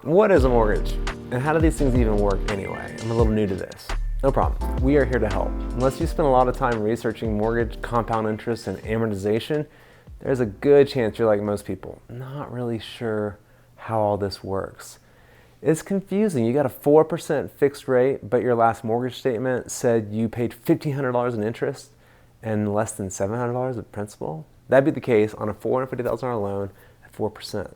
What is a mortgage? And how do these things even work anyway? I'm a little new to this. No problem. We are here to help. Unless you spend a lot of time researching mortgage, compound interest, and amortization, there's a good chance you're like most people, not really sure how all this works. It's confusing. You got a 4% fixed rate, but your last mortgage statement said you paid $1,500 in interest and less than $700 of principal. That'd be the case on a $450,000 loan at 4%.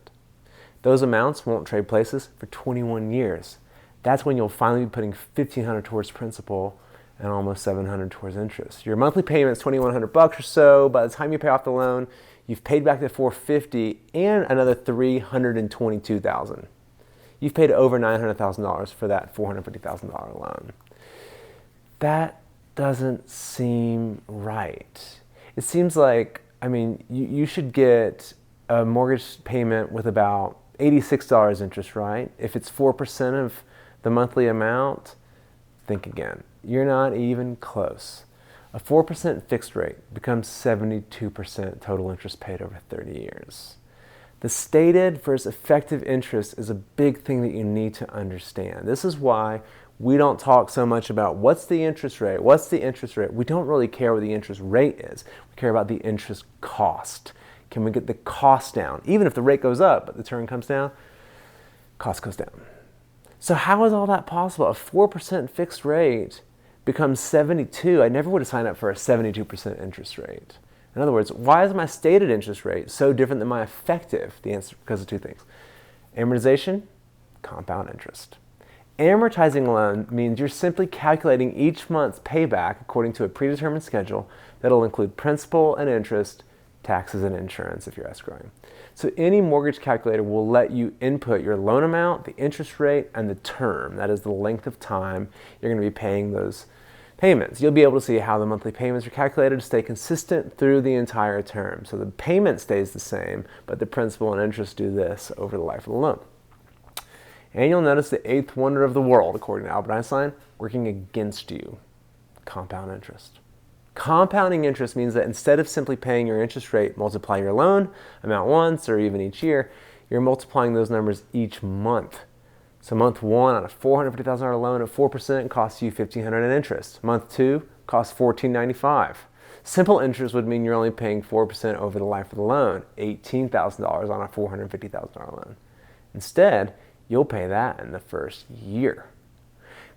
Those amounts won't trade places for 21 years. That's when you'll finally be putting $1,500 towards principal and almost $700 towards interest. Your monthly payment is $2,100 or so. By the time you pay off the loan, you've paid back the $450 and another $322,000. You've paid over $900,000 for that $450,000 loan. That doesn't seem right. It seems like, you should get a mortgage payment with about $86 interest, right? If it's 4% of the monthly amount, think again. You're not even close. A 4% fixed rate becomes 72% total interest paid over 30 years. The stated versus effective interest is a big thing that you need to understand. This is why we don't talk so much about what's the interest rate, what's the interest rate. We don't really care what the interest rate is. We care about the interest cost. Can we get the cost down? Even if the rate goes up, but the term comes down, cost goes down. So how is all that possible? A 4% fixed rate becomes 72. I never would have signed up for a 72% interest rate. In other words, why is my stated interest rate so different than my effective? The answer, because of two things. Amortization, compound interest. Amortizing a loan means you're simply calculating each month's payback according to a predetermined schedule that'll include principal and interest, taxes and insurance if you're escrowing. So any mortgage calculator will let you input your loan amount, the interest rate, and the term. That is the length of time you're going to be paying those payments. You'll be able to see how the monthly payments are calculated to stay consistent through the entire term. So the payment stays the same, but the principal and interest do this over the life of the loan. And you'll notice the eighth wonder of the world, according to Albert Einstein, working against you: compound interest. Compounding interest means that instead of simply paying your interest rate, multiply your loan amount once or even each year, you're multiplying those numbers each month. So month one on a $450,000 loan at 4% costs you $1,500 in interest. Month two costs $1,495. Simple interest would mean you're only paying 4% over the life of the loan, $18,000 on a $450,000 loan. Instead, you'll pay that in the first year.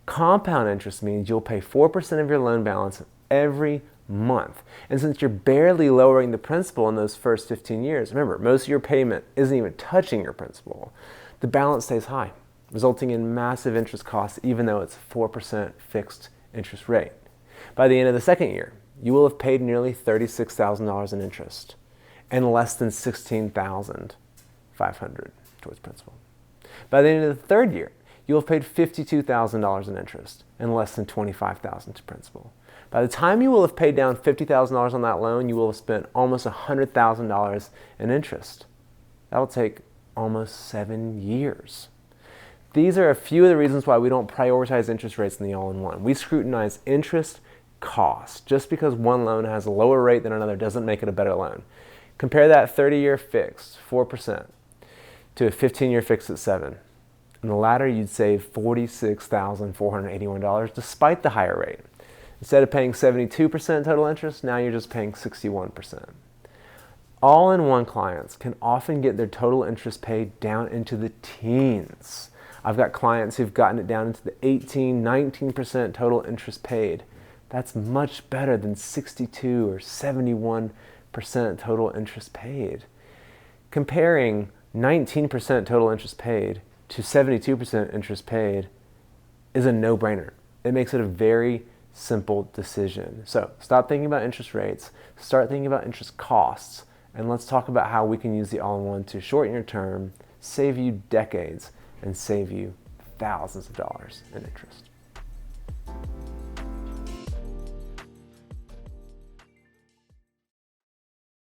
Compound interest means you'll pay 4% of your loan balance every month. And since you're barely lowering the principal in those first 15 years, remember, most of your payment isn't even touching your principal, the balance stays high, resulting in massive interest costs even though it's a 4% fixed interest rate. By the end of the second year, you will have paid nearly $36,000 in interest and less than $16,500 towards principal. By the end of the third year, you will have paid $52,000 in interest and less than $25,000 to principal. By the time you will have paid down $50,000 on that loan, you will have spent almost $100,000 in interest. That will take almost 7 years. These are a few of the reasons why we don't prioritize interest rates in the all-in-one. We scrutinize interest cost. Just because one loan has a lower rate than another doesn't make it a better loan. Compare that 30-year fixed, 4%, to a 15-year fixed at 7%. In the latter, you'd save $46,481 despite the higher rate. Instead of paying 72% total interest, now you're just paying 61%. All-in-one clients can often get their total interest paid down into the teens. I've got clients who've gotten it down into the 18, 19% total interest paid. That's much better than 62 or 71% total interest paid. Comparing 19% total interest paid to 72% interest paid is a no-brainer. It makes it a very simple decision. So stop thinking about interest rates, start thinking about interest costs, and let's talk about how we can use the all-in-one to shorten your term, save you decades, and save you thousands of dollars in interest.